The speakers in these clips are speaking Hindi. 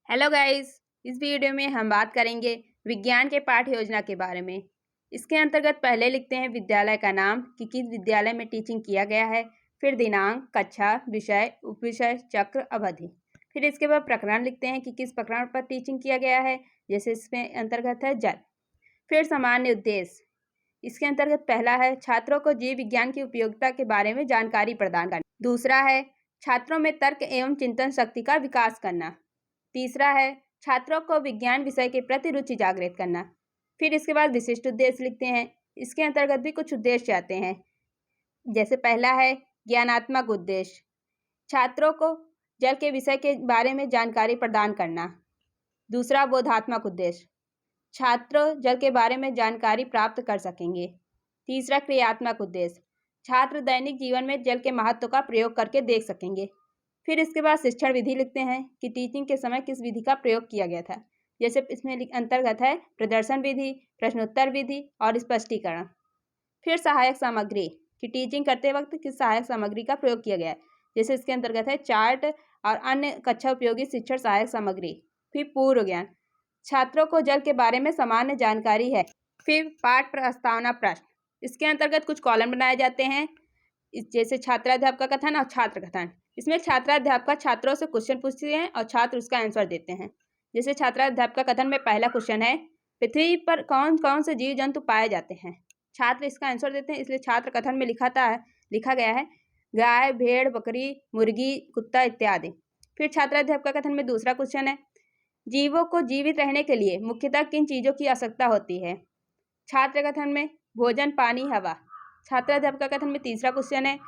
Hello guys. इस वीडियो में हम बात करेंगे विज्ञान के पाठ्य योजना के बारे में। इसके अंतर्गत पहले लिखते हैं विद्यालय का नाम कि किस विद्यालय में टीचिंग किया गया है, फिर दिनांक, कक्षा, विषय, उपविषय, चक्र, अवधि। फिर इसके बाद प्रकरण लिखते हैं कि किस प्रकरण पर टीचिंग किया गया है, जैसे इसमें अंतर्गत है जल। फिर सामान्य उद्देश्य, इसके अंतर्गत पहला है छात्रों को जीव विज्ञान की उपयोगिता के बारे में जानकारी प्रदान करना। दूसरा है छात्रों में तर्क एवं चिंतन शक्ति का विकास करना। तीसरा है छात्रों को विज्ञान विषय के प्रति रुचि जागृत करना। फिर इसके बाद विशिष्ट उद्देश्य लिखते हैं। इसके अंतर्गत भी कुछ उद्देश्य आते हैं, जैसे पहला है ज्ञानात्मक उद्देश्य, छात्रों को जल के विषय के बारे में जानकारी प्रदान करना। दूसरा बोधात्मक उद्देश्य, छात्र जल के बारे में जानकारी प्राप्त कर सकेंगे। तीसरा क्रियात्मक उद्देश्य, छात्र दैनिक जीवन में जल के महत्व का प्रयोग करके देख सकेंगे। फिर इसके बाद शिक्षण विधि लिखते हैं कि टीचिंग के समय किस विधि का प्रयोग किया गया था, जैसे इसमें अंतर्गत है प्रदर्शन विधि, प्रश्नोत्तर विधि और स्पष्टीकरण। फिर सहायक सामग्री कि टीचिंग करते वक्त किस सहायक सामग्री का प्रयोग किया गया है, जैसे इसके अंतर्गत है चार्ट और अन्य कक्षा उपयोगी शिक्षण सहायक सामग्री। फिर पूर्व ज्ञान, छात्रों को जल के बारे में सामान्य जानकारी है। फिर पाठ प्रस्तावना प्रश्न, इसके अंतर्गत कुछ कॉलम बनाए जाते हैं, जैसे छात्राध्यापक का कथन और छात्र कथन। इसमें छात्राध्यापक छात्रों से क्वेश्चन पूछते हैं और छात्र उसका आंसर देते हैं। जैसे छात्राध्यापक कथन में पहला क्वेश्चन है, पृथ्वी पर कौन कौन से जीव जंतु पाए जाते हैं। छात्र इसका आंसर देते हैं, इसलिए छात्र कथन में लिखा गया है गाय, भेड़, बकरी, मुर्गी, कुत्ता इत्यादि। फिर छात्राध्यापक कथन में दूसरा क्वेश्चन है, जीवों को जीवित रहने के लिए मुख्यतः किन चीजों की आवश्यकता होती है। छात्र कथन में भोजन, पानी, हवा। छात्राध्यापक कथन में तीसरा क्वेश्चन है,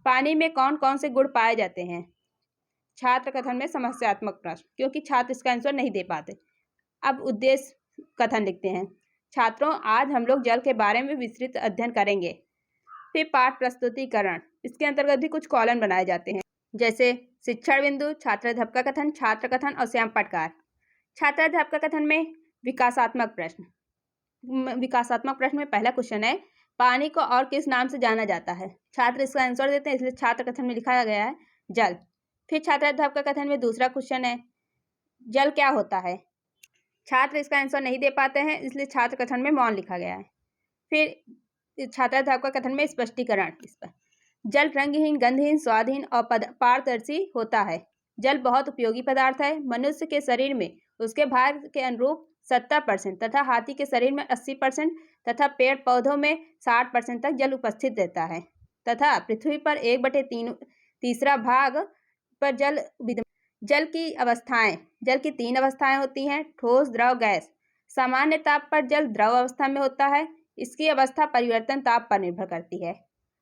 पानी में कौन कौन से गुण पाए जाते हैं। छात्र कथन में समस्यात्मक प्रश्न, क्योंकि छात्र इसका आंसर नहीं दे पाते। अब उद्देश्य कथन लिखते हैं, छात्रों आज हम लोग जल के बारे में विस्तृत अध्ययन करेंगे। फिर पाठ प्रस्तुतिकरण, इसके अंतर्गत भी कुछ कॉलम बनाए जाते हैं, जैसे शिक्षण बिंदु, छात्राध्यापक कथन, छात्र कथन और स्वयं पटकार। छात्राध्यापक कथन में विकासात्मक प्रश्न। विकासात्मक प्रश्न में पहला क्वेश्चन है, पानी को और किस नाम से जाना जाता है। छात्र इसका आंसर देते हैं, इसलिए छात्र कथन में लिखा गया है जल। फिर छात्राध्यापक कथन में दूसरा क्वेश्चन है, जल क्या होता है। छात्र इसका आंसर नहीं दे पाते हैं, इसलिए छात्र कथन में मौन लिखा गया है। फिर छात्राध्यापक कथन में स्पष्टीकरण, इस पर जल रंगहीन, गंधहीन, स्वादहीन और पारदर्शी होता है। जल बहुत उपयोगी पदार्थ है। मनुष्य के शरीर में उसके भार के अनुरूप 70% तथा हाथी के शरीर में 80% तथा पेड़ पौधों में 60% तक जल उपस्थित रहता है तथा पृथ्वी पर 1/3 भाग पर जल की अवस्थाएं, जल की 3 अवस्थाएं होती हैं, ठोस, द्रव, गैस। सामान्य ताप पर जल द्रव अवस्था में होता है। इसकी अवस्था परिवर्तन ताप पर निर्भर करती है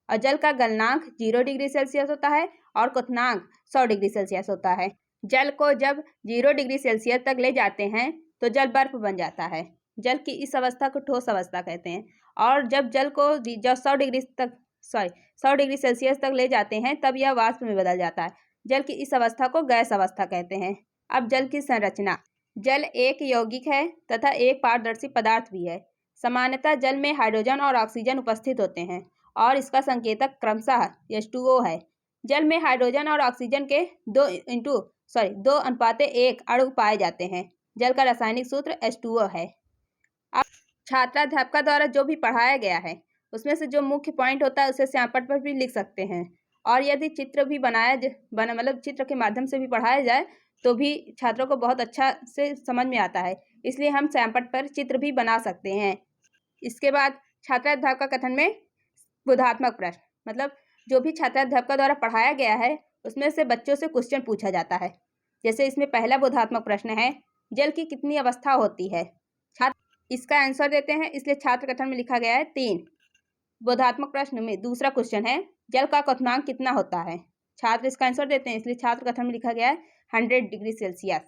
और जल का गलनांक 0 डिग्री सेल्सियस होता है और क्वथनांक 100 डिग्री सेल्सियस होता है। जल को जब 0 डिग्री सेल्सियस तक ले जाते हैं तो जल बर्फ बन जाता है। जल की इस अवस्था को ठोस अवस्था कहते हैं और जब जल को 100 डिग्री सेल्सियस तक ले जाते हैं तब यह वाष्प में बदल जाता है। जल की इस अवस्था को गैस अवस्था कहते हैं। अब जल की संरचना, जल एक यौगिक है तथा एक पारदर्शी पदार्थ भी है। सामान्यतः जल में हाइड्रोजन और ऑक्सीजन उपस्थित होते हैं और इसका संकेतक क्रमशः H2O है। जल में हाइड्रोजन और ऑक्सीजन के 2:1 अणु पाए जाते हैं। जल का रासायनिक सूत्र H2O है। अब छात्राध्यापक द्वारा जो भी पढ़ाया गया है उसमें से जो मुख्य पॉइंट होता है उसे श्यामपट्ट पर भी लिख सकते हैं और यदि चित्र भी मतलब चित्र के माध्यम से भी पढ़ाया जाए तो भी छात्रों को बहुत अच्छा से समझ में आता है, इसलिए हम श्यामपट्ट पर चित्र भी बना सकते हैं। इसके बाद छात्राध्यापक कथन में बोधात्मक प्रश्न, मतलब जो भी छात्राध्यापक द्वारा पढ़ाया गया है उसमें से बच्चों से क्वेश्चन पूछा जाता है। जैसे इसमें पहला बोधात्मक प्रश्न है, जल की कितनी अवस्था होती है। छात्र इसका आंसर देते हैं, इसलिए छात्र कथन में लिखा गया है 3। बोधात्मक प्रश्न में दूसरा क्वेश्चन है, जल का क्वथनांक कितना होता है। छात्र इसका आंसर देते हैं, इसलिए छात्र कथन में लिखा गया है 100 डिग्री सेल्सियस।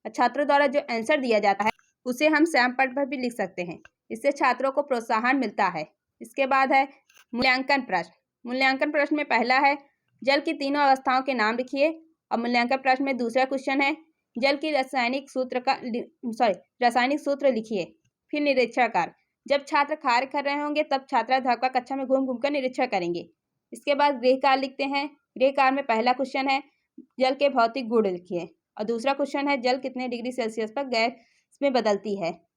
छात्रों द्वारा जो आंसर दिया जाता है उसे हम श्यामपट्ट पर भी लिख सकते हैं, इससे छात्रों को प्रोत्साहन मिलता है। इसके बाद है मूल्यांकन प्रश्न। मूल्यांकन प्रश्न में पहला है, जल की तीनों अवस्थाओं के नाम लिखिए और मूल्यांकन प्रश्न में दूसरा क्वेश्चन है, जल की रासायनिक सूत्र लिखिए। फिर निरीक्षण कार्य, जब छात्र कार्य कर रहे होंगे तब छात्राध्यापक कक्षा में घूम घूम कर निरीक्षण करेंगे। इसके बाद गृह कार्य लिखते हैं। गृह कार्य में पहला क्वेश्चन है, जल के भौतिक गुण लिखिए। और दूसरा क्वेश्चन है, जल कितने डिग्री सेल्सियस पर गैस में बदलती है?